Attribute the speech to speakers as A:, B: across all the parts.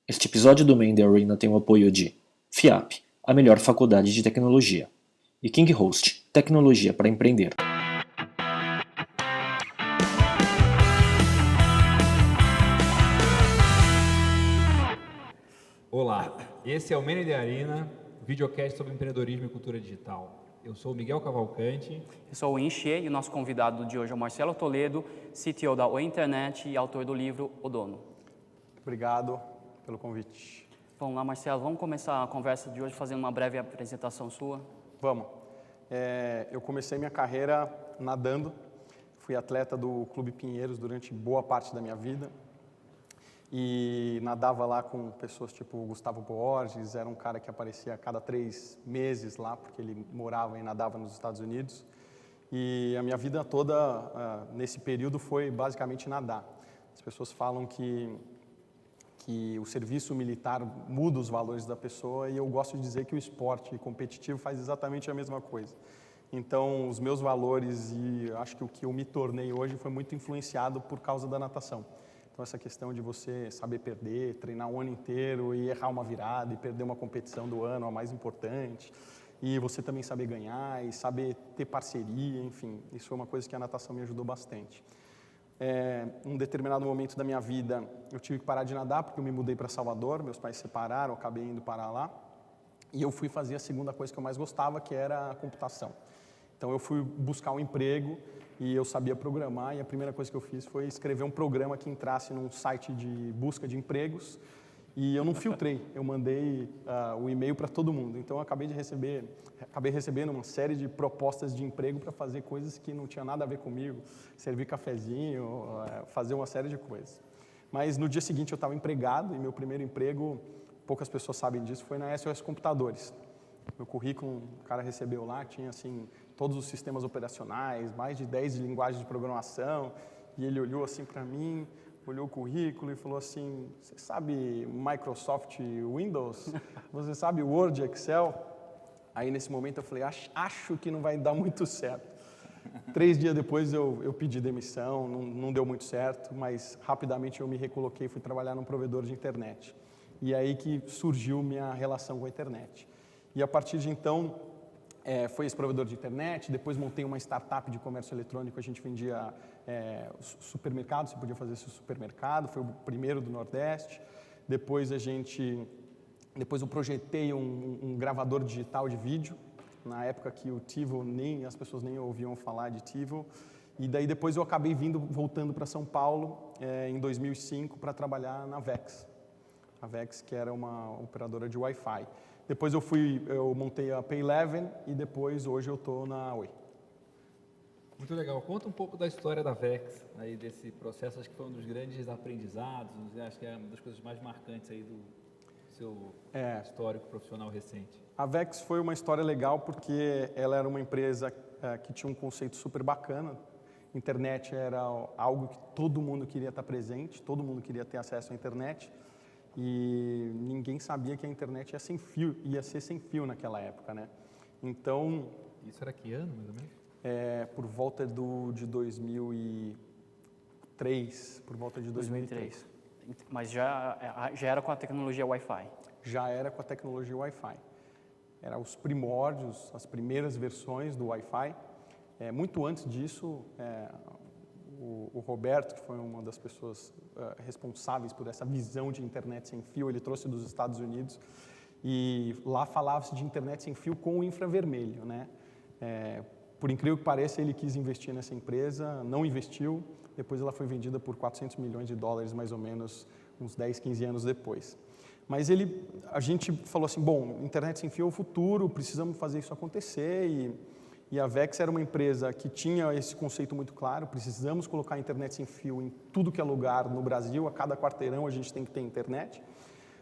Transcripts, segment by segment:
A: Este episódio do Main Arena tem o apoio de FIAP, a melhor faculdade de tecnologia, e KingHost, tecnologia para empreender.
B: Olá, esse é o Main Arena, videocast sobre empreendedorismo e cultura digital. Eu sou o Miguel Cavalcante.
C: Eu sou o Inxie e o nosso convidado de hoje é o Marcelo Toledo, CTO da Oi Internet e autor do livro O Dono.
D: Obrigado pelo convite.
C: Vamos lá, Marcelo, vamos começar a conversa de hoje fazendo uma breve apresentação sua?
D: Vamos. Eu comecei minha carreira nadando, fui atleta do Clube Pinheiros durante boa parte da minha vida e nadava lá com pessoas tipo Gustavo Borges, era um cara que aparecia a cada 3 meses lá, porque ele morava e nadava nos Estados Unidos. E a minha vida toda, nesse período, foi basicamente nadar. As pessoas falam que o serviço militar muda os valores da pessoa e eu gosto de dizer que o esporte competitivo faz exatamente a mesma coisa. Então, os meus valores e acho que o que eu me tornei hoje foi muito influenciado por causa da natação. Então, essa questão de você saber perder, treinar um ano inteiro e errar uma virada e perder uma competição do ano, a mais importante, e você também saber ganhar e saber ter parceria, enfim, isso foi uma coisa que a natação me ajudou bastante. Em um determinado momento da minha vida, eu tive que parar de nadar porque eu me mudei para Salvador, meus pais se separaram, eu acabei indo parar lá, e eu fui fazer a segunda coisa que eu mais gostava, que era a computação. Então, eu fui buscar um emprego e eu sabia programar, e a primeira coisa que eu fiz foi escrever um programa que entrasse num site de busca de empregos, e eu não filtrei, eu mandei o e-mail para todo mundo. Então, eu acabei recebendo uma série de propostas de emprego para fazer coisas que não tinha nada a ver comigo, servir cafezinho, fazer uma série de coisas. Mas no dia seguinte eu estava empregado, e meu primeiro emprego, poucas pessoas sabem disso, foi na SOS Computadores. Meu currículo, o cara recebeu lá, tinha assim todos os sistemas operacionais, mais de 10 linguagens de programação, e ele olhou assim para mim, olhou o currículo e falou assim: você sabe Microsoft Windows? Você sabe Word, Excel? Aí nesse momento eu falei, acho que não vai dar muito certo. 3 dias depois eu pedi demissão, não deu muito certo, mas rapidamente eu me recoloquei e fui trabalhar num provedor de internet. E aí que surgiu minha relação com a internet. E a partir de então, foi esse provedor de internet, depois montei uma startup de comércio eletrônico, a gente vendia supermercado, você podia fazer seu supermercado, foi o primeiro do Nordeste. Depois eu projetei um gravador digital de vídeo, na época que o TiVo, as pessoas nem ouviam falar de TiVo. E daí depois eu acabei voltando para São Paulo em 2005 para trabalhar na Vex. A Vex, que era uma operadora de Wi-Fi. Depois eu montei a Pay11 e depois hoje eu estou na Oi.
B: Muito legal. Conta um pouco da história da Vex, aí desse processo, acho que foi um dos grandes aprendizados, acho que é uma das coisas mais marcantes aí do seu histórico profissional recente.
D: A Vex foi uma história legal porque ela era uma empresa que tinha um conceito super bacana. Internet era algo que todo mundo queria estar presente, todo mundo queria ter acesso à internet. E ninguém sabia que a internet ia ser sem fio naquela época, né? Então...
B: Isso era que ano, mais ou menos?
D: Por volta de 2003, por volta de 2003.
C: Mas já era com a tecnologia Wi-Fi?
D: Já era com a tecnologia Wi-Fi. Era os primórdios, as primeiras versões do Wi-Fi. Muito antes disso, o Roberto, que foi uma das pessoas responsáveis por essa visão de internet sem fio, ele trouxe dos Estados Unidos e lá falava-se de internet sem fio com o infravermelho, né? Por incrível que pareça, ele quis investir nessa empresa, não investiu, depois ela foi vendida por 400 milhões de dólares, mais ou menos, uns 10, 15 anos depois. Mas a gente falou assim, bom, internet sem fio é o futuro, precisamos fazer isso acontecer e a Vex era uma empresa que tinha esse conceito muito claro, precisamos colocar a internet sem fio em tudo que é lugar no Brasil, a cada quarteirão a gente tem que ter internet.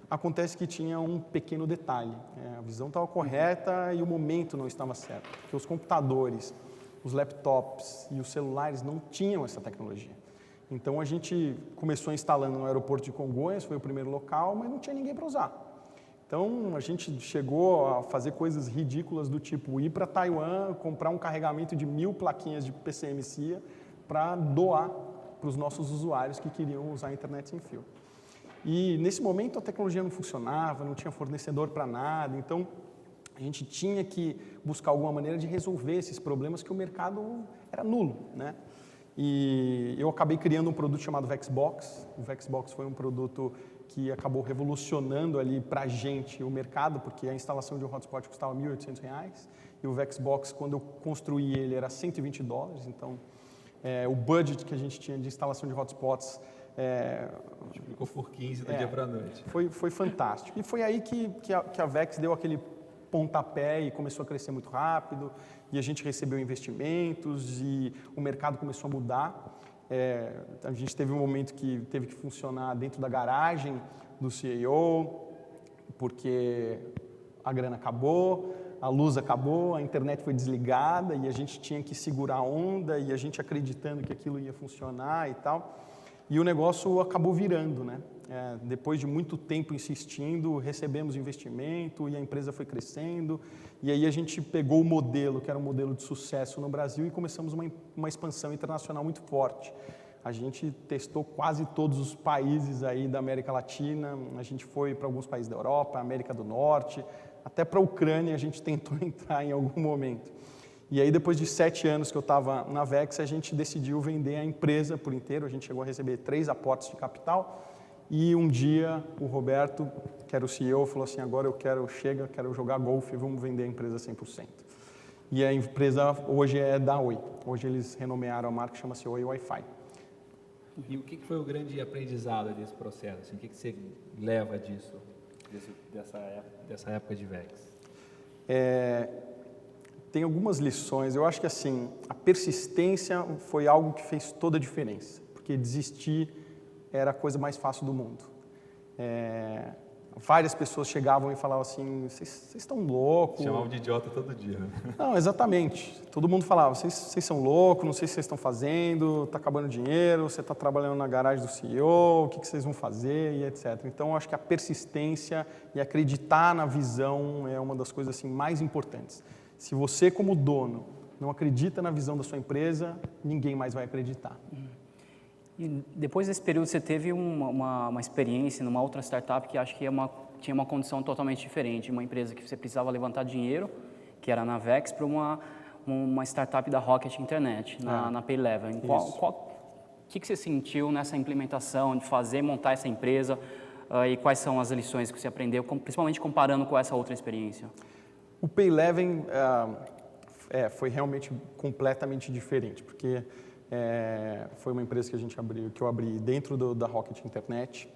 D: Acontece que tinha um pequeno detalhe, a visão estava correta e o momento não estava certo, porque os computadores, os laptops e os celulares não tinham essa tecnologia. Então a gente começou instalando no aeroporto de Congonhas, foi o primeiro local, mas não tinha ninguém para usar. Então a gente chegou a fazer coisas ridículas do tipo ir para Taiwan, comprar um carregamento de 1000 plaquinhas de PCMCIA para doar para os nossos usuários que queriam usar a internet sem fio. E nesse momento a tecnologia não funcionava, não tinha fornecedor para nada, então a gente tinha que buscar alguma maneira de resolver esses problemas que o mercado era nulo, né? E eu acabei criando um produto chamado VexBox. O VexBox foi um produto que acabou revolucionando ali para a gente o mercado, porque a instalação de um hotspot custava R$ 1.800 e o VexBox, quando eu construí ele, era $120. Então, o budget que a gente tinha de instalação de hotspots
B: multiplicou por 15 do dia para a noite.
D: Foi fantástico. E foi aí que a Vex deu aquele pontapé e começou a crescer muito rápido, e a gente recebeu investimentos e o mercado começou a mudar. A gente teve um momento que teve que funcionar dentro da garagem do CEO, porque a grana acabou, a luz acabou, a internet foi desligada e a gente tinha que segurar a onda e a gente acreditando que aquilo ia funcionar e tal. E o negócio acabou virando, né? Depois de muito tempo insistindo, recebemos investimento e a empresa foi crescendo. E aí a gente pegou o modelo, que era um modelo de sucesso no Brasil, e começamos uma expansão internacional muito forte. A gente testou quase todos os países aí da América Latina, a gente foi para alguns países da Europa, América do Norte, até para a Ucrânia a gente tentou entrar em algum momento. E aí, depois de 7 anos que eu estava na Vex, a gente decidiu vender a empresa por inteiro. A gente chegou a receber 3 aportes de capital. E um dia, o Roberto, que era o CEO, falou assim, agora eu quero jogar golfe, vamos vender a empresa 100%. E a empresa hoje é da Oi. Hoje eles renomearam a marca, chama-se Oi Wi-Fi.
B: E o que foi o grande aprendizado desse processo? Assim, o que você leva disso, dessa época de Vex?
D: Tem algumas lições. Eu acho que assim, a persistência foi algo que fez toda a diferença, porque desistir era a coisa mais fácil do mundo. Várias pessoas chegavam e falavam assim, vocês estão loucos.
B: Chamavam de idiota todo dia.
D: Não, exatamente. Todo mundo falava, vocês são loucos, não sei o que vocês estão fazendo, está acabando dinheiro, você está trabalhando na garagem do CEO, o que vocês vão fazer e etc. Então, eu acho que a persistência e acreditar na visão é uma das coisas assim, mais importantes. Se você, como dono, não acredita na visão da sua empresa, ninguém mais vai acreditar.
C: E depois desse período, você teve uma experiência numa outra startup que acho que tinha uma condição totalmente diferente. Uma empresa que você precisava levantar dinheiro, que era na Vex, para uma startup da Rocket Internet, na Paylevel. O que você sentiu nessa implementação, de montar essa empresa, e quais são as lições que você aprendeu, principalmente comparando com essa outra experiência?
D: O Paylevel foi realmente completamente diferente, porque foi uma empresa que eu abri dentro da Rocket Internet,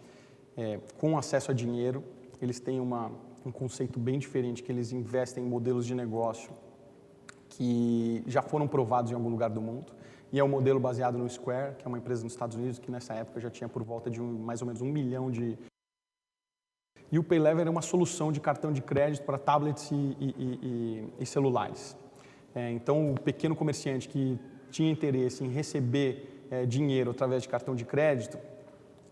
D: com acesso a dinheiro. Eles têm um conceito bem diferente, que eles investem em modelos de negócio que já foram provados em algum lugar do mundo, e é um modelo baseado no Square, que é uma empresa nos Estados Unidos, que nessa época já tinha por volta de mais ou menos 1 milhão de... E o Paylevel é uma solução de cartão de crédito para tablets e celulares. Então, o pequeno comerciante que tinha interesse em receber dinheiro através de cartão de crédito,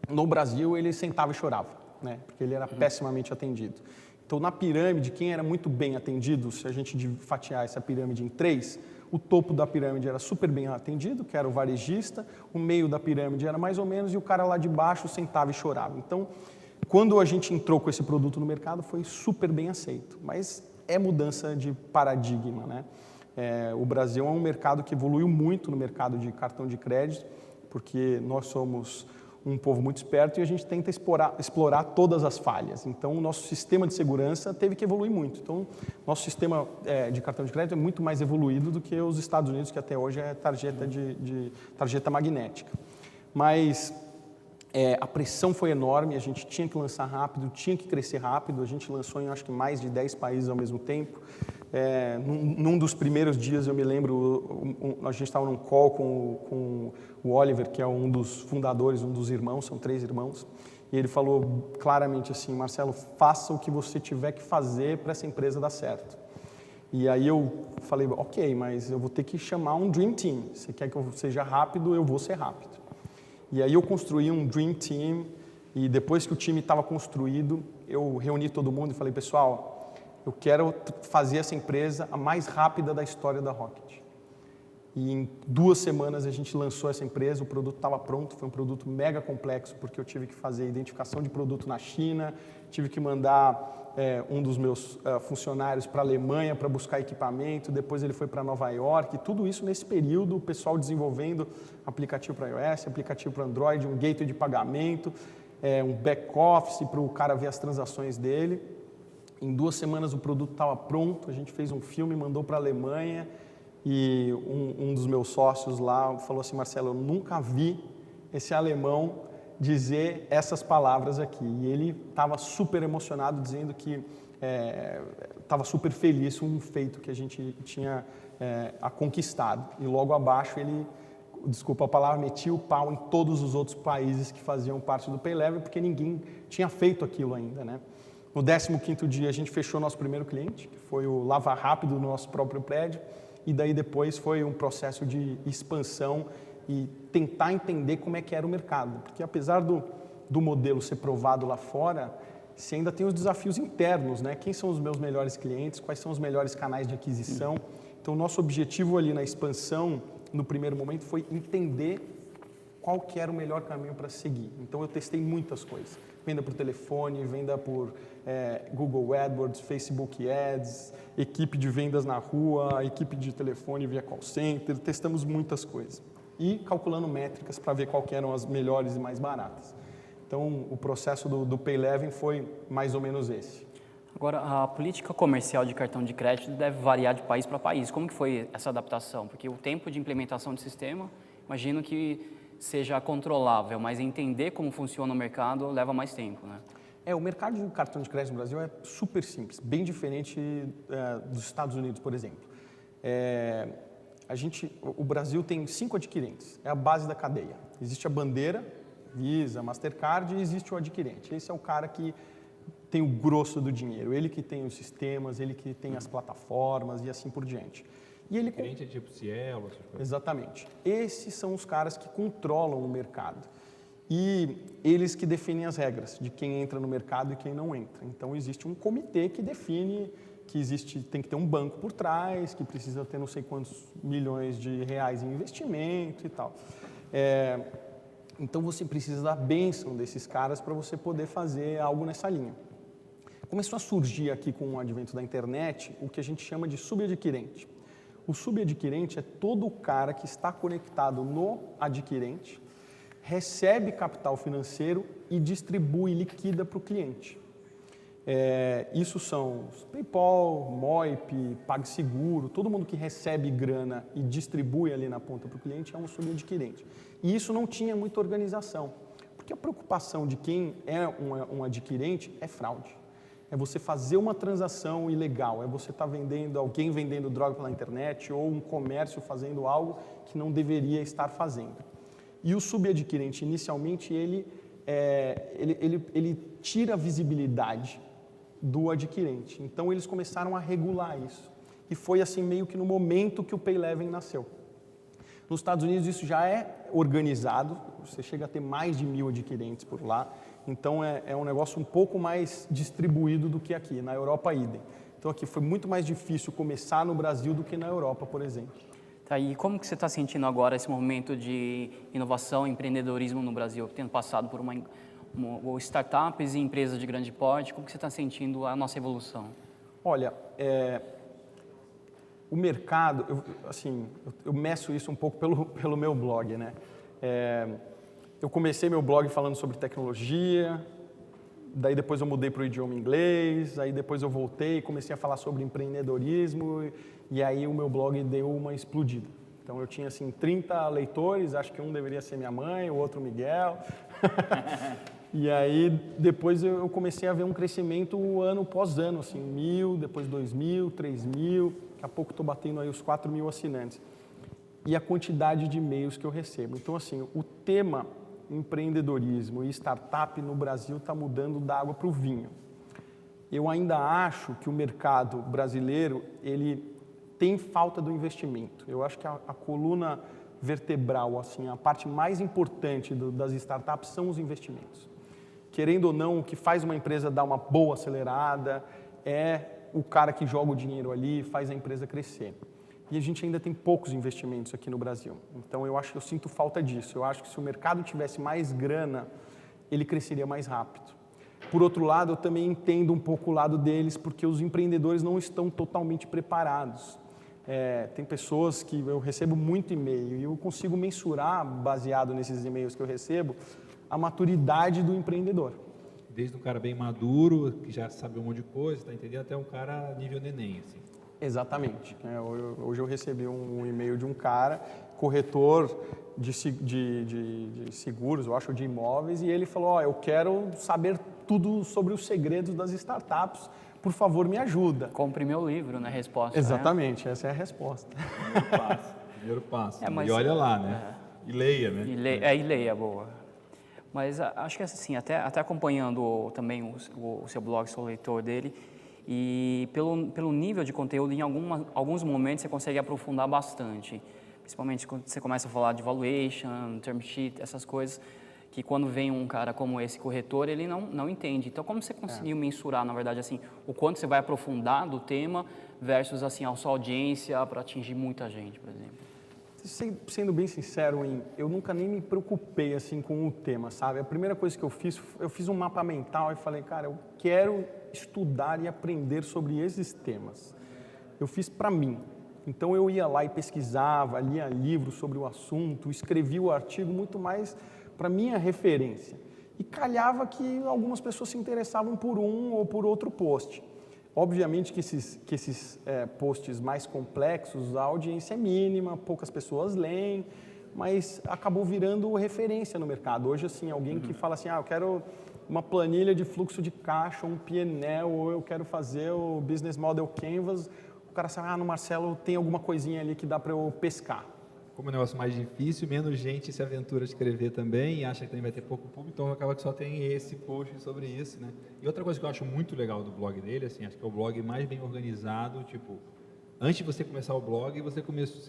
D: no Brasil ele sentava e chorava, né? Porque ele era pessimamente atendido. Então, na pirâmide, quem era muito bem atendido, se a gente fatiar essa pirâmide em 3, o topo da pirâmide era super bem atendido, que era o varejista, o meio da pirâmide era mais ou menos, e o cara lá de baixo sentava e chorava. Então, quando a gente entrou com esse produto no mercado, foi super bem aceito, mas é mudança de paradigma, né? O Brasil é um mercado que evoluiu muito no mercado de cartão de crédito, porque nós somos um povo muito esperto e a gente tenta explorar todas as falhas. Então, o nosso sistema de segurança teve que evoluir muito. Então, nosso sistema de cartão de crédito é muito mais evoluído do que os Estados Unidos, que até hoje é tarjeta magnética. Mas a pressão foi enorme, a gente tinha que lançar rápido, tinha que crescer rápido. A gente lançou em, acho que, mais de 10 países ao mesmo tempo. Num dos primeiros dias, eu me lembro, a gente estava num call com o Oliver, que é um dos fundadores, um dos irmãos, são 3 irmãos, e ele falou claramente assim, Marcelo, faça o que você tiver que fazer para essa empresa dar certo. E aí eu falei, ok, mas eu vou ter que chamar um Dream Team. Você quer que eu seja rápido, eu vou ser rápido. E aí eu construí um Dream Team, e depois que o time estava construído, eu reuni todo mundo e falei, pessoal, eu quero fazer essa empresa a mais rápida da história da Rocket. E em 2 semanas a gente lançou essa empresa, o produto estava pronto, foi um produto mega complexo, porque eu tive que fazer identificação de produto na China, tive que mandar um dos meus funcionários para a Alemanha para buscar equipamento, depois ele foi para Nova York, e tudo isso nesse período, o pessoal desenvolvendo aplicativo para iOS, aplicativo para Android, um gateway de pagamento, um back-office para o cara ver as transações dele. Em 2 semanas o produto estava pronto, a gente fez um filme, mandou para a Alemanha, e um dos meus sócios lá falou assim: Marcelo, eu nunca vi esse alemão dizer essas palavras aqui. E ele estava super emocionado, dizendo que estava super feliz com um feito que a gente tinha conquistado. E logo abaixo ele, desculpa a palavra, metia o pau em todos os outros países que faziam parte do Paylevel, porque ninguém tinha feito aquilo ainda, né? No 15º dia a gente fechou nosso primeiro cliente, que foi o Lava Rápido do nosso próprio prédio, e daí depois foi um processo de expansão e tentar entender como é que era o mercado, porque apesar do modelo ser provado lá fora, você ainda tem os desafios internos, né? Quem são os meus melhores clientes, quais são os melhores canais de aquisição. Então, o nosso objetivo ali na expansão, no primeiro momento, foi entender qual que era o melhor caminho para seguir. Então, eu testei muitas coisas. Venda por telefone, venda por Google AdWords, Facebook Ads, equipe de vendas na rua, equipe de telefone via call center, testamos muitas coisas. E calculando métricas para ver qual que eram as melhores e mais baratas. Então, o processo do Payleven foi mais ou menos esse.
C: Agora, a política comercial de cartão de crédito deve variar de país para país. Como que foi essa adaptação? Porque o tempo de implementação do sistema, imagino que seja controlável, mas entender como funciona o mercado leva mais tempo, né?
D: O mercado de cartão de crédito no Brasil é super simples, bem diferente dos Estados Unidos, por exemplo. O Brasil tem 5 adquirentes, é a base da cadeia. Existe a bandeira, Visa, Mastercard, e existe o adquirente. Esse é o cara que tem o grosso do dinheiro, ele que tem os sistemas, ele que tem as plataformas e assim por diante. E ele
B: adquirente é tipo Cielo, essas coisas.
D: Exatamente. Esses são os caras que controlam o mercado. E eles que definem as regras de quem entra no mercado e quem não entra. Então, existe um comitê que define que tem que ter um banco por trás, que precisa ter não sei quantos milhões de reais em investimento e tal. Então, você precisa da bênção desses caras para você poder fazer algo nessa linha. Começou a surgir aqui com o advento da internet o que a gente chama de subadquirente. O subadquirente é todo o cara que está conectado no adquirente, recebe capital financeiro e distribui, liquida para o cliente. Isso são PayPal, Moip, PagSeguro, todo mundo que recebe grana e distribui ali na ponta para o cliente é um subadquirente. E isso não tinha muita organização, porque a preocupação de quem é um adquirente é fraude. É você fazer uma transação ilegal, é você estar alguém vendendo droga pela internet ou um comércio fazendo algo que não deveria estar fazendo. E o subadquirente, inicialmente, ele tira a visibilidade do adquirente. Então, eles começaram a regular isso. E foi assim meio que no momento que o Payleven nasceu. Nos Estados Unidos, isso já é organizado, você chega a ter mais de 1.000 adquirentes por lá. Então, é um negócio um pouco mais distribuído do que aqui. Na Europa, idem. Então, aqui foi muito mais difícil começar no Brasil do que na Europa, por exemplo.
C: Tá, e como que você está sentindo agora esse movimento de inovação e empreendedorismo no Brasil, tendo passado por startups e empresas de grande porte? Como que você está sentindo a nossa evolução?
D: Olha, o mercado, eu meço isso um pouco pelo meu blog, né? Eu comecei meu blog falando sobre tecnologia, daí depois eu mudei para o idioma inglês, aí depois eu voltei e comecei a falar sobre empreendedorismo, e aí o meu blog deu uma explodida. Então eu tinha 30 leitores, acho que um deveria ser minha mãe, o outro Miguel. E aí depois eu comecei a ver um crescimento ano pós ano, 1.000, depois 2.000, 3.000, daqui a pouco estou batendo aí os 4.000 assinantes. E a quantidade de e-mails que eu recebo. Então o tema empreendedorismo e startup no Brasil está mudando da água para o vinho. Eu ainda acho que o mercado brasileiro, ele tem falta do investimento. Eu acho que a coluna vertebral, a parte mais importante das startups são os investimentos. Querendo ou não, o que faz uma empresa dar uma boa acelerada é o cara que joga o dinheiro ali e faz a empresa crescer. e a gente ainda tem poucos investimentos aqui no Brasil. Então eu acho que eu sinto falta disso. Eu acho que se o mercado tivesse mais grana, ele cresceria mais rápido. Por outro lado, eu também entendo um pouco o lado deles, porque os empreendedores não estão totalmente preparados. Tem pessoas que eu recebo muito e-mail e eu consigo mensurar, baseado nesses e-mails que eu recebo, a maturidade do empreendedor.
B: Desde um cara bem maduro, que já sabe um monte de coisa, tá entendendo, até um cara nível neném, assim.
D: Exatamente. Hoje eu recebi um e-mail de um cara, corretor de seguros, eu acho, de imóveis, e ele falou, eu quero saber tudo sobre os segredos das startups, por favor, me ajuda.
C: Compre meu livro, né? Resposta.
D: Exatamente, essa é a resposta.
B: Primeiro passo.
C: Mas,
B: e olha lá, né? E leia, né?
C: E leia, boa. Mas acho que assim, até acompanhando também o seu blog, sou leitor dele, e pelo nível de conteúdo, em alguns momentos você consegue aprofundar bastante. Principalmente quando você começa a falar de valuation, term sheet, essas coisas, que quando vem um cara como esse corretor, ele não entende. Então, como você conseguiu mensurar, na verdade, assim, o quanto você vai aprofundar do tema versus assim, a sua audiência para atingir muita gente, por exemplo?
D: Sendo bem sincero, eu nunca nem me preocupei assim com o tema, sabe? A primeira coisa que eu fiz um mapa mental e falei, cara, eu quero estudar e aprender sobre esses temas. Eu fiz para mim. Então eu ia lá e pesquisava, lia livros sobre o assunto, escrevia o artigo muito mais para minha referência. E calhava que algumas pessoas se interessavam por um ou por outro post. Obviamente que esses posts mais complexos, a audiência é mínima, poucas pessoas leem, mas acabou virando referência no mercado. Hoje, assim, alguém que fala assim, eu quero uma planilha de fluxo de caixa, um P&L, ou eu quero fazer o Business Model Canvas, o cara sabe, no Marcelo tem alguma coisinha ali que dá para eu pescar.
B: Como é um negócio mais difícil, menos gente se aventura a escrever também e acha que também vai ter pouco público, então acaba que só tem esse post sobre isso, né? E outra coisa que eu acho muito legal do blog dele, assim, acho que é o blog mais bem organizado, tipo, antes de você começar o blog, você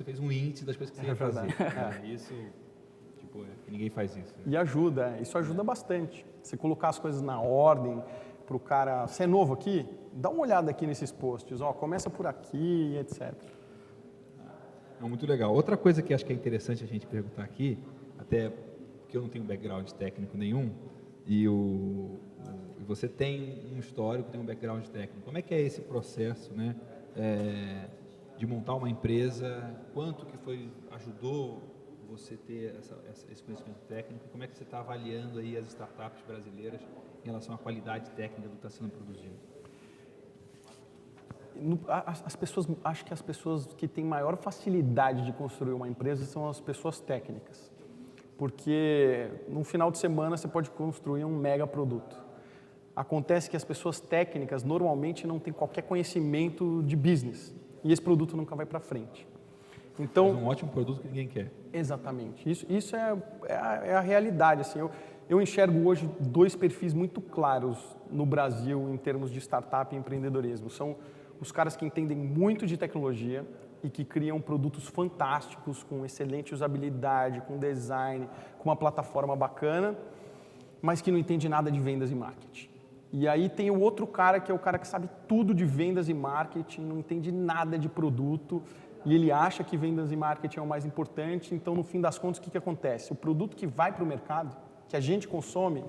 B: fez um índice das coisas que você ia fazer. Isso, tipo, ninguém faz isso. Né?
D: E ajuda, isso ajuda bastante. Você colocar as coisas na ordem, para o cara, você é novo aqui? Dá uma olhada aqui nesses posts, começa por aqui, etc.
B: Muito legal. Outra coisa que acho que é interessante a gente perguntar aqui, até porque eu não tenho background técnico nenhum, e você tem um histórico, tem um background técnico. Como é que é esse processo, né, de montar uma empresa? Quanto que ajudou você ter esse conhecimento técnico? Como é que você está avaliando aí as startups brasileiras em relação à qualidade técnica do que está sendo produzido?
D: Acho que as pessoas que têm maior facilidade de construir uma empresa são as pessoas técnicas, porque no final de semana você pode construir um mega produto. Acontece que as pessoas técnicas normalmente não têm qualquer conhecimento de business e esse produto nunca vai para frente. Então,
B: é um ótimo produto que ninguém quer.
D: Exatamente. Isso é a realidade. Assim, eu enxergo hoje dois perfis muito claros no Brasil em termos de startup e empreendedorismo. São os caras que entendem muito de tecnologia e que criam produtos fantásticos, com excelente usabilidade, com design, com uma plataforma bacana, mas que não entende nada de vendas e marketing. E aí tem o outro cara, que é o cara que sabe tudo de vendas e marketing, não entende nada de produto, e ele acha que vendas e marketing é o mais importante, então no fim das contas o que acontece? O produto que vai para o mercado, que a gente consome,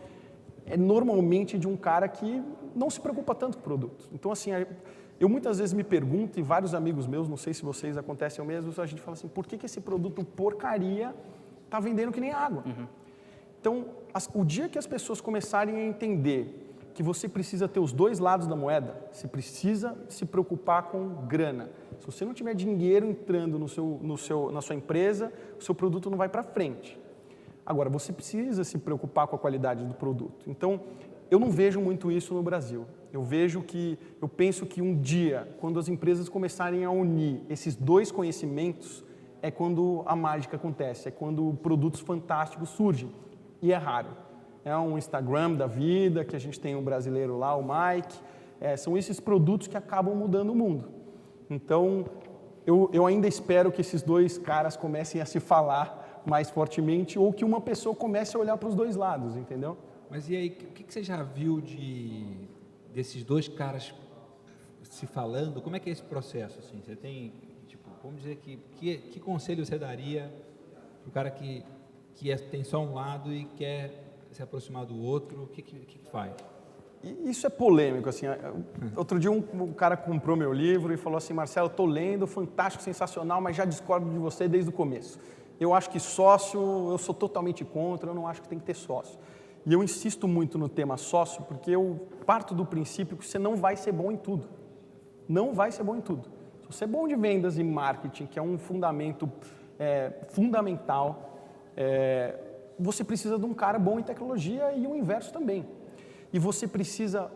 D: é normalmente de um cara que não se preocupa tanto com o produto. Então assim, eu muitas vezes me pergunto, e vários amigos meus, não sei se vocês acontecem o mesmo, a gente fala assim, por que esse produto porcaria está vendendo que nem água? Então, o dia que as pessoas começarem a entender que você precisa ter os dois lados da moeda, você precisa se preocupar com grana. Se você não tiver dinheiro entrando na sua empresa, o seu produto não vai para frente. Agora, você precisa se preocupar com a qualidade do produto. Então, eu não vejo muito isso no Brasil. Eu penso que um dia, quando as empresas começarem a unir esses dois conhecimentos, é quando a mágica acontece, é quando produtos fantásticos surgem. E é raro. É um Instagram da vida, que a gente tem um brasileiro lá, o Mike. São esses produtos que acabam mudando o mundo. Então, eu ainda espero que esses dois caras comecem a se falar mais fortemente ou que uma pessoa comece a olhar para os dois lados, entendeu?
B: Mas e aí, o que você já viu desses dois caras se falando? Como é que é esse processo? Assim? Você tem, tipo, vamos dizer que conselho você daria para o cara que tem só um lado e quer se aproximar do outro? O que faz?
D: Isso é polêmico, assim. Outro dia um cara comprou meu livro e falou assim: Marcelo, estou lendo, fantástico, sensacional, mas já discordo de você desde o começo. Eu acho que sócio, eu sou totalmente contra, eu não acho que tem que ter sócio. E eu insisto muito no tema sócio porque eu parto do princípio que você não vai ser bom em tudo. Não vai ser bom em tudo. Se você é bom de vendas e marketing, que é um fundamento fundamental, você precisa de um cara bom em tecnologia e o inverso também. E você precisa,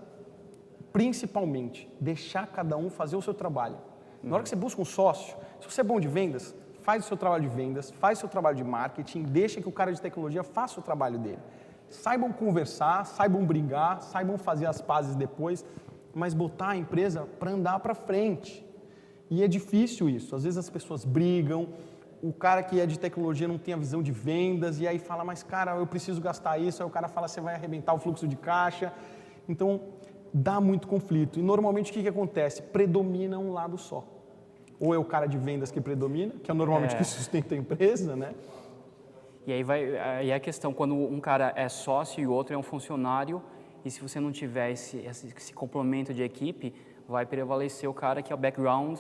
D: principalmente, deixar cada um fazer o seu trabalho. Na hora que você busca um sócio, se você é bom de vendas, faz o seu trabalho de vendas, faz o seu trabalho de marketing, deixa que o cara de tecnologia faça o trabalho dele. Saibam conversar, saibam brigar, saibam fazer as pazes depois, mas botar a empresa para andar para frente. E é difícil isso. Às vezes as pessoas brigam, o cara que é de tecnologia não tem a visão de vendas, e aí fala, mas cara, eu preciso gastar isso, aí o cara fala, você vai arrebentar o fluxo de caixa. Então, dá muito conflito. E normalmente o que acontece? Predomina um lado só. Ou é o cara de vendas que predomina, que é normalmente que sustenta a empresa, né?
C: E aí a questão, quando um cara é sócio e o outro é um funcionário, e se você não tiver esse complemento de equipe, vai prevalecer o cara que é o background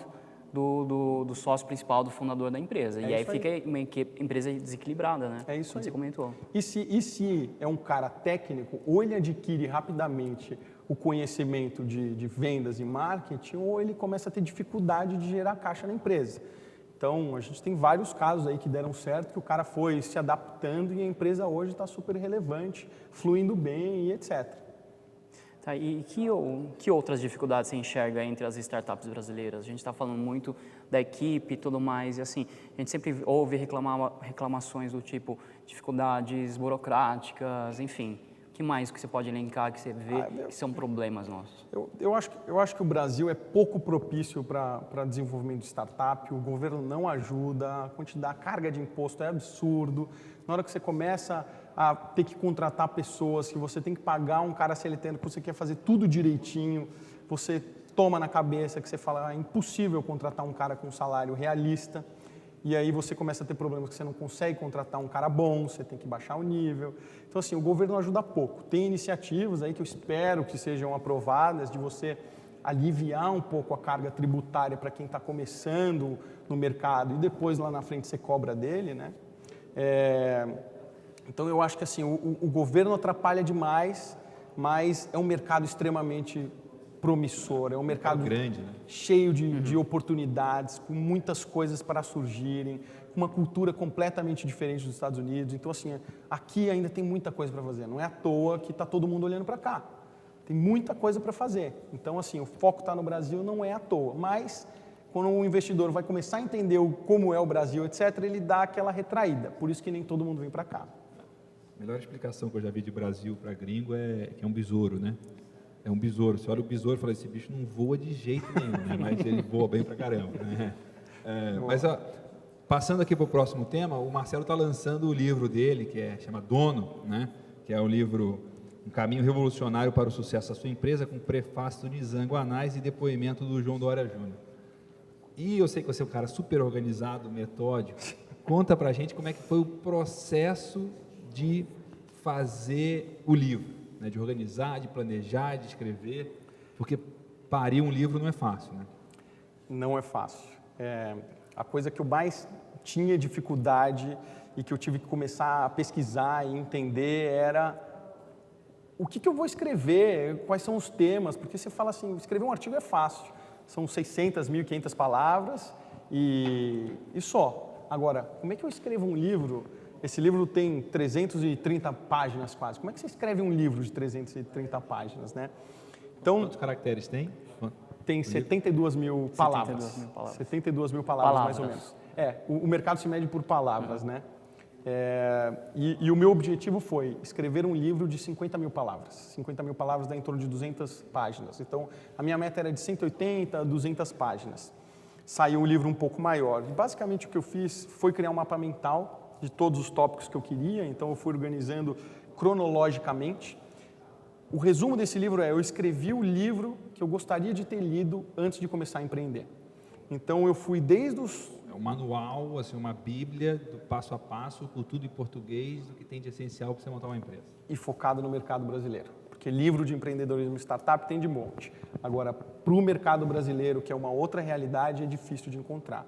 C: do sócio principal, do fundador da empresa. E aí fica uma empresa desequilibrada, né?
D: É isso
C: como
D: aí.
C: você comentou.
D: E se é um cara técnico, ou ele adquire rapidamente o conhecimento de vendas e marketing, ou ele começa a ter dificuldade de gerar caixa na empresa. Então, a gente tem vários casos aí que deram certo, que o cara foi se adaptando e a empresa hoje está super relevante, fluindo bem e etc.
C: Tá, e que outras dificuldades você enxerga entre as startups brasileiras? A gente está falando muito da equipe e tudo mais, e assim, a gente sempre ouve reclamações do tipo dificuldades burocráticas, enfim. O que mais que você pode elencar, que você vê que são problemas nossos?
D: Eu acho que o Brasil é pouco propício para desenvolvimento de startup, o governo não ajuda, a carga de imposto é absurdo. Na hora que você começa a ter que contratar pessoas, que você tem que pagar um cara CLT, que você quer fazer tudo direitinho, você toma na cabeça que você fala, é impossível contratar um cara com um salário realista, e aí você começa a ter problemas que você não consegue contratar um cara bom, você tem que baixar o nível. Então, assim, o governo ajuda pouco. Tem iniciativas aí que eu espero que sejam aprovadas de você aliviar um pouco a carga tributária para quem está começando no mercado e depois lá na frente você cobra dele, né? Então, eu acho que assim, o governo atrapalha demais, mas é um mercado extremamente promissor, é um mercado
B: grande, né?
D: Cheio de oportunidades, com muitas coisas para surgirem, com uma cultura completamente diferente dos Estados Unidos. Então, assim, aqui ainda tem muita coisa para fazer. Não é à toa que está todo mundo olhando para cá. Tem muita coisa para fazer. Então, assim, o foco está no Brasil, não é à toa. Mas, quando o investidor vai começar a entender como é o Brasil, etc., ele dá aquela retraída. Por isso que nem todo mundo vem para cá.
B: A melhor explicação que eu já vi de Brasil para gringo é que é um besouro, né? É um besouro. Você olha o besouro e fala, esse bicho não voa de jeito nenhum, né? Mas ele voa bem pra caramba, né? Mas, ó, passando aqui para o próximo tema, o Marcelo está lançando o livro dele, que chama Dono, né? Que é o livro Um Caminho Revolucionário para o Sucesso da Sua Empresa, com prefácio do Nizam Guanais e depoimento do João Dória Júnior. E eu sei que você é um cara super organizado, metódico. Conta pra gente como é que foi o processo de fazer o livro. Né, de organizar, de planejar, de escrever, porque parir um livro não é fácil, né? Não é fácil. A coisa que eu mais tinha dificuldade e que eu tive que começar a pesquisar e entender era o que eu vou escrever, quais são os temas, porque você fala assim, escrever um artigo é fácil, são 600, 1.500 palavras e só. Agora, como é que eu escrevo um livro? Esse livro tem 330 páginas quase. Como é que você escreve um livro de 330 páginas, né? Então, quantos caracteres tem? Tem 72 mil palavras. 72 mil palavras, mais ou menos. O mercado se mede por palavras, né? E o meu objetivo foi escrever um livro de 50 mil palavras. 50 mil palavras dá em torno de 200 páginas. Então, a minha meta era de 180 a 200 páginas. Saiu um livro um pouco maior. E, basicamente, o que eu fiz foi criar um mapa mental de todos os tópicos que eu queria, então eu fui organizando cronologicamente. O resumo desse livro eu escrevi o livro que eu gostaria de ter lido antes de começar a empreender. Então eu fui desde um manual, assim, uma bíblia do passo a passo, com tudo em português, do que tem de essencial para você montar uma empresa.
D: E focado no mercado brasileiro. Porque livro de empreendedorismo e startup tem de monte. Agora, para o mercado brasileiro, que é uma outra realidade, é difícil de encontrar.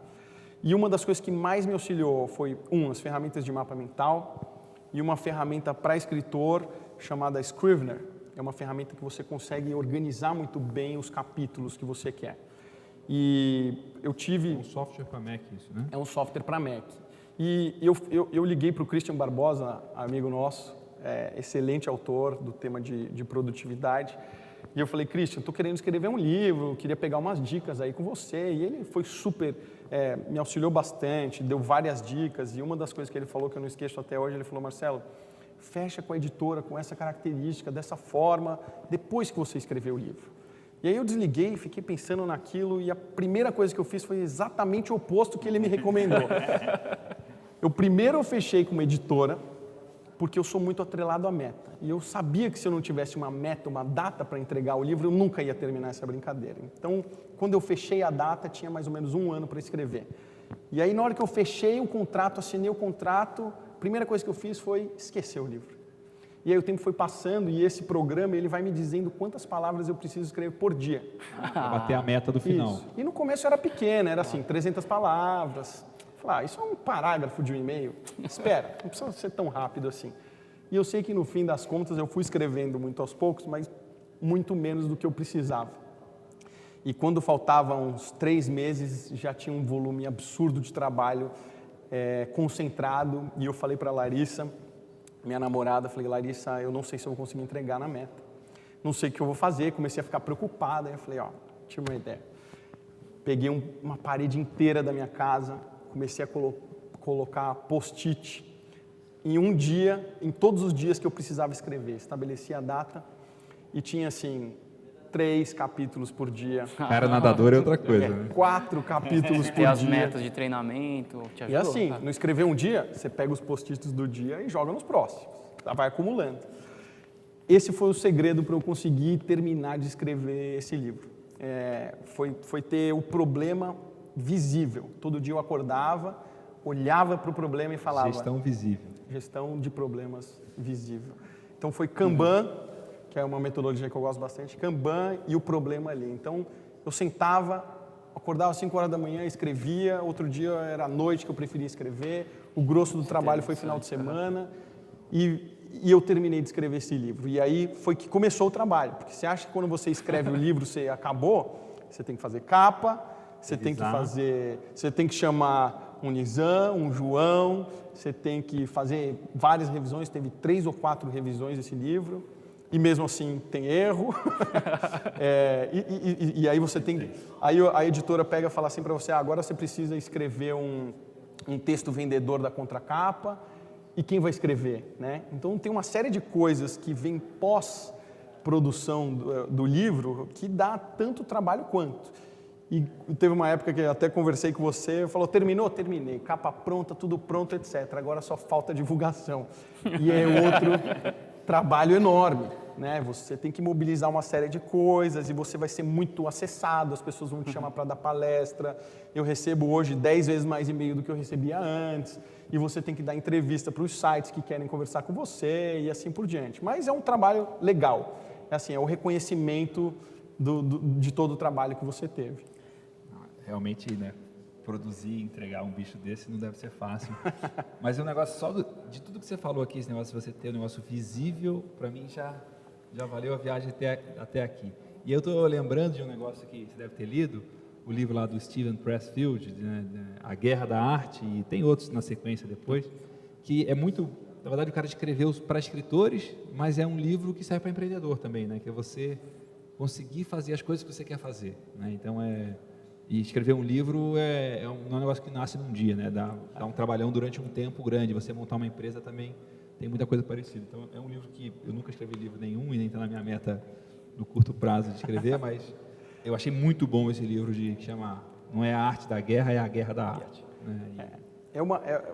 D: E uma das coisas que mais me auxiliou foi, as ferramentas de mapa mental e uma ferramenta para escritor chamada Scrivener. É uma ferramenta que você consegue organizar muito bem os capítulos que você quer. E eu tive...
B: É um software para Mac isso, né?
D: É um software para Mac. E eu liguei para o Christian Barbosa, amigo nosso, excelente autor do tema de produtividade. E eu falei, Christian, estou querendo escrever um livro, queria pegar umas dicas aí com você. E ele foi super, me auxiliou bastante, deu várias dicas. E uma das coisas que ele falou, que eu não esqueço até hoje, ele falou, Marcelo, fecha com a editora com essa característica, dessa forma, depois que você escrever o livro. E aí eu desliguei, fiquei pensando naquilo e a primeira coisa que eu fiz foi exatamente o oposto que ele me recomendou. Primeiro fechei com uma editora, porque eu sou muito atrelado à meta. E eu sabia que se eu não tivesse uma meta, uma data para entregar o livro, eu nunca ia terminar essa brincadeira. Então, quando eu fechei a data, tinha mais ou menos 1 ano para escrever. E aí, na hora que eu fechei o contrato, assinei o contrato, a primeira coisa que eu fiz foi esquecer o livro. E aí o tempo foi passando e esse programa ele vai me dizendo quantas palavras eu preciso escrever por dia.
B: Para bater a meta do final.
D: Isso. E no começo era pequena, era assim, 300 palavras. Falei, isso é um parágrafo de um e-mail. Espera, não precisa ser tão rápido assim. E eu sei que no fim das contas eu fui escrevendo muito aos poucos, mas muito menos do que eu precisava. E quando faltavam uns 3 meses, já tinha um volume absurdo de trabalho concentrado. E eu falei para a Larissa, minha namorada, falei, Larissa, eu não sei se eu vou conseguir entregar na meta. Não sei o que eu vou fazer, comecei a ficar preocupada. Aí eu falei, tive uma ideia. Peguei uma parede inteira da minha casa, comecei a colocar post-it em um dia, em todos os dias que eu precisava escrever. Estabeleci a data e tinha, assim, 3 capítulos por dia.
B: Cara nadador é outra coisa, né?
D: 4 capítulos por
C: Ter as
D: dia.
C: metas de treinamento, te ajudou?
D: E assim, não escrever um dia, você pega os post-its do dia e joga nos próximos. Vai acumulando. Esse foi o segredo para eu conseguir terminar de escrever esse livro. Foi ter o problema visível. Todo dia eu acordava, olhava para o problema e falava...
B: Gestão visível.
D: Gestão de problemas visível. Então foi Kanban, que é uma metodologia que eu gosto bastante, Kanban e o problema ali. Então eu sentava, acordava às 5 horas da manhã, escrevia, outro dia era à noite que eu preferia escrever, o grosso do trabalho foi final de semana e eu terminei de escrever esse livro. E aí foi que começou o trabalho, porque você acha que quando você escreve o livro você acabou, você tem que fazer capa, você tem que chamar um Nizam, um João, você tem que fazer várias revisões, teve 3 ou 4 revisões desse livro, e mesmo assim tem erro. E aí você tem... Aí a editora pega e fala assim para você, agora você precisa escrever um texto vendedor da contracapa, e quem vai escrever, né? Então tem uma série de coisas que vem pós-produção do livro que dá tanto trabalho quanto. E teve uma época que eu até conversei com você, falou, terminou? Terminei, capa pronta, tudo pronto, etc. Agora só falta divulgação. E é outro trabalho enorme, né? Você tem que mobilizar uma série de coisas e você vai ser muito acessado, as pessoas vão te chamar para dar palestra. Eu recebo hoje 10 vezes mais e-mail do que eu recebia antes. E você tem que dar entrevista para os sites que querem conversar com você e assim por diante. Mas é um trabalho legal. É o reconhecimento de todo o trabalho que você teve.
B: Realmente, né, produzir e entregar um bicho desse não deve ser fácil. Mas o negócio só de tudo que você falou aqui, esse negócio de você ter um negócio visível, para mim já valeu a viagem até aqui. E eu estou lembrando de um negócio que você deve ter lido, o livro lá do Steven Pressfield, né, A Guerra da Arte, e tem outros na sequência depois, que é muito, na verdade o cara escreveu para escritores, mas é um livro que serve para empreendedor também, né, que é você conseguir fazer as coisas que você quer fazer, né, então e escrever um livro não é um negócio que nasce num dia, né, dá um trabalhão durante um tempo grande, você montar uma empresa também tem muita coisa parecida, então é um livro que eu nunca escrevi livro nenhum e nem está na minha meta no curto prazo de escrever, mas eu achei muito bom esse livro que chama, não é a arte da guerra, é a guerra da arte. Né?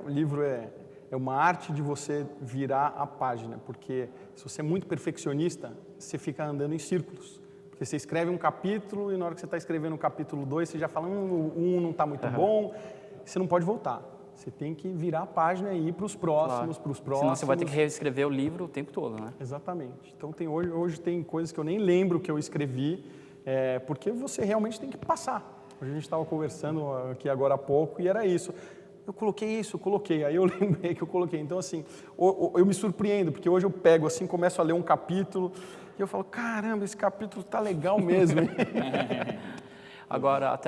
D: O livro é uma arte de você virar a página, porque se você é muito perfeccionista, você fica andando em círculos. Porque você escreve um capítulo e na hora que você está escrevendo o capítulo 2, você já fala, o 1 não está muito bom. você não pode voltar. Você tem que virar a página e ir para os próximos, para os próximos.
C: Senão você vai ter que reescrever o livro o tempo todo, né?
D: Exatamente. Então hoje tem coisas que eu nem lembro que eu escrevi, porque você realmente tem que passar. A gente estava conversando aqui agora há pouco e era isso. Eu coloquei, aí eu lembrei que eu coloquei. Então, assim, eu me surpreendo, porque hoje eu pego, assim, começo a ler um capítulo e eu falo, caramba, esse capítulo tá legal mesmo.
C: Agora,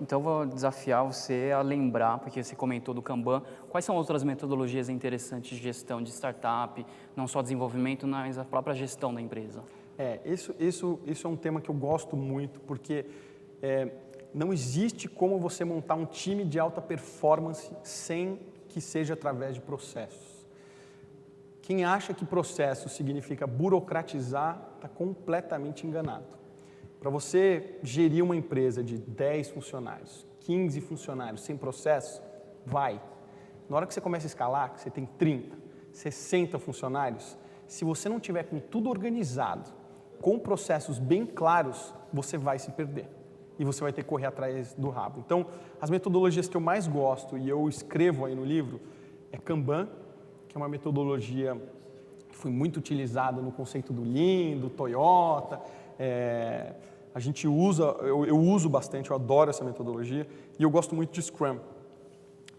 C: então vou desafiar você a lembrar, porque você comentou do Kanban, quais são outras metodologias interessantes de gestão de startup, não só desenvolvimento, mas a própria gestão da empresa?
D: Isso é um tema que eu gosto muito, porque não existe como você montar um time de alta performance sem que seja através de processos. Quem acha que processo significa burocratizar, está completamente enganado. Para você gerir uma empresa de 10 funcionários, 15 funcionários sem processo, vai. Na hora que você começa a escalar, que você tem 30, 60 funcionários, se você não tiver com tudo organizado, com processos bem claros, você vai se perder. E você vai ter que correr atrás do rabo. Então, as metodologias que eu mais gosto, e eu escrevo aí no livro, é Kanban, que é uma metodologia que foi muito utilizada no conceito do Lean, do Toyota. A gente usa, eu uso bastante, eu adoro essa metodologia, e eu gosto muito de Scrum.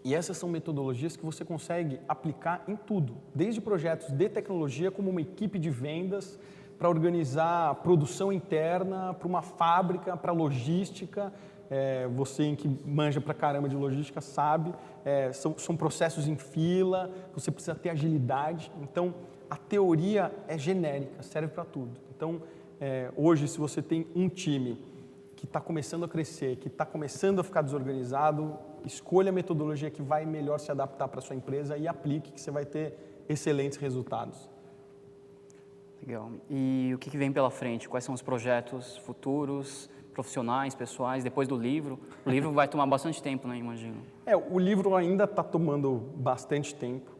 D: E essas são metodologias que você consegue aplicar em tudo, desde projetos de tecnologia, como uma equipe de vendas, para organizar produção interna, para uma fábrica, para logística. Você que manja pra caramba de logística sabe, são processos em fila, você precisa ter agilidade. Então, a teoria é genérica, serve para tudo. Então, hoje, se você tem um time que está começando a crescer, que está começando a ficar desorganizado, escolha a metodologia que vai melhor se adaptar para a sua empresa e aplique, que você vai ter excelentes resultados.
C: Legal. E o que vem pela frente? Quais são os projetos futuros, profissionais, pessoais, depois do livro? O livro vai tomar bastante tempo, né, imagino?
D: O livro ainda está tomando bastante tempo.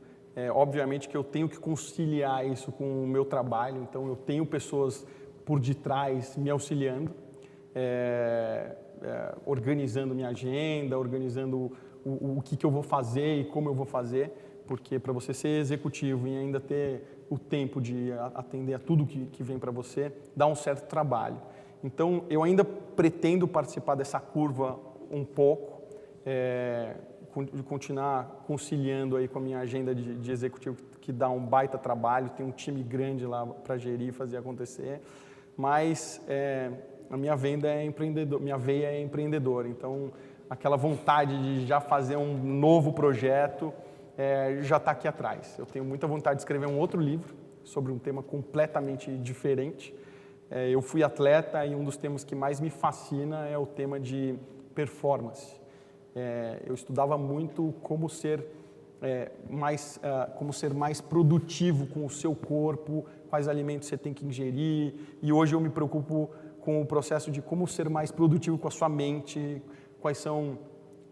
D: Obviamente que eu tenho que conciliar isso com o meu trabalho, então eu tenho pessoas por detrás me auxiliando, organizando minha agenda, organizando o que eu vou fazer e como eu vou fazer, porque para você ser executivo e ainda ter o tempo de atender a tudo que vem para você, dá um certo trabalho. Então, eu ainda pretendo participar dessa curva um pouco, de continuar conciliando aí com a minha agenda de executivo, que dá um baita trabalho, tem um time grande lá para gerir e fazer acontecer, mas a minha veia é empreendedora, então aquela vontade de já fazer um novo projeto já está aqui atrás. Eu tenho muita vontade de escrever um outro livro sobre um tema completamente diferente. Eu fui atleta e um dos temas que mais me fascina é o tema de performance. Eu estudava muito como ser mais produtivo com o seu corpo, quais alimentos você tem que ingerir, e hoje eu me preocupo com o processo de como ser mais produtivo com a sua mente, quais são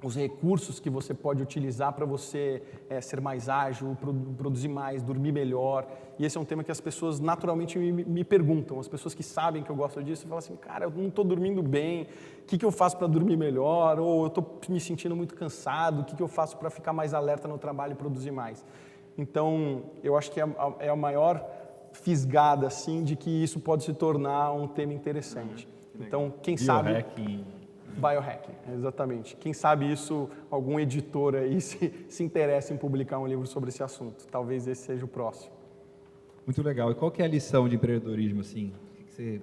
D: os recursos que você pode utilizar para você ser mais ágil, produzir mais, dormir melhor. E esse é um tema que as pessoas naturalmente me perguntam. As pessoas que sabem que eu gosto disso falam assim, cara, eu não estou dormindo bem, o que eu faço para dormir melhor? Ou eu estou me sentindo muito cansado, o que eu faço para ficar mais alerta no trabalho e produzir mais? Então, eu acho que é a maior fisgada assim, de que isso pode se tornar um tema interessante. Então, quem sabe... Biohacking, exatamente. Quem sabe isso, algum editor aí se interessa em publicar um livro sobre esse assunto. Talvez esse seja o próximo.
B: Muito legal. E qual que é a lição de empreendedorismo, assim? O que você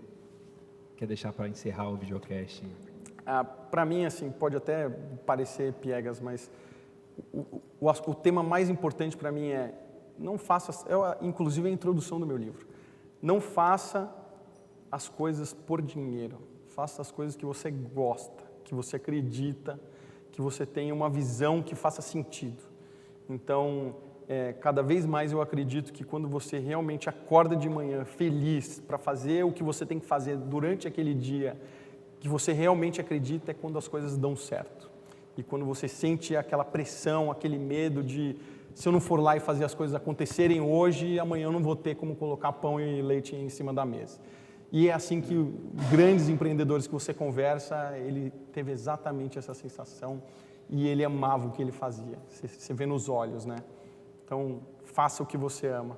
B: quer deixar para encerrar o videocast?
D: Para mim, assim, pode até parecer piegas, mas o tema mais importante para mim não faça, inclusive a introdução do meu livro, não faça as coisas por dinheiro. Faça as coisas que você gosta, que você acredita, que você tenha uma visão que faça sentido. Então, cada vez mais eu acredito que quando você realmente acorda de manhã feliz para fazer o que você tem que fazer durante aquele dia, que você realmente acredita, é quando as coisas dão certo. E quando você sente aquela pressão, aquele medo de, se eu não for lá e fazer as coisas acontecerem hoje, amanhã eu não vou ter como colocar pão e leite em cima da mesa. E é assim que grandes empreendedores que você conversa, ele teve exatamente essa sensação. e ele amava o que ele fazia. Você vê nos olhos, né? Então, faça o que você ama.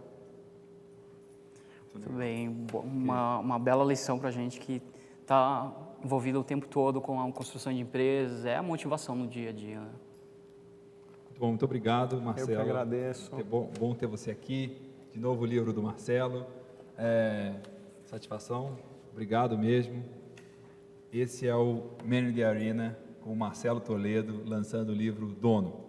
C: Muito bem, uma bela lição para a gente que está envolvido o tempo todo com a construção de empresas, é a motivação no dia a dia. Né?
B: Muito bom, muito obrigado, Marcelo.
D: Eu que agradeço.
B: Bom ter você aqui. De novo o livro do Marcelo. Satisfação, obrigado mesmo. Esse é o Man in the Arena, com o Marcelo Toledo, lançando o livro Dono.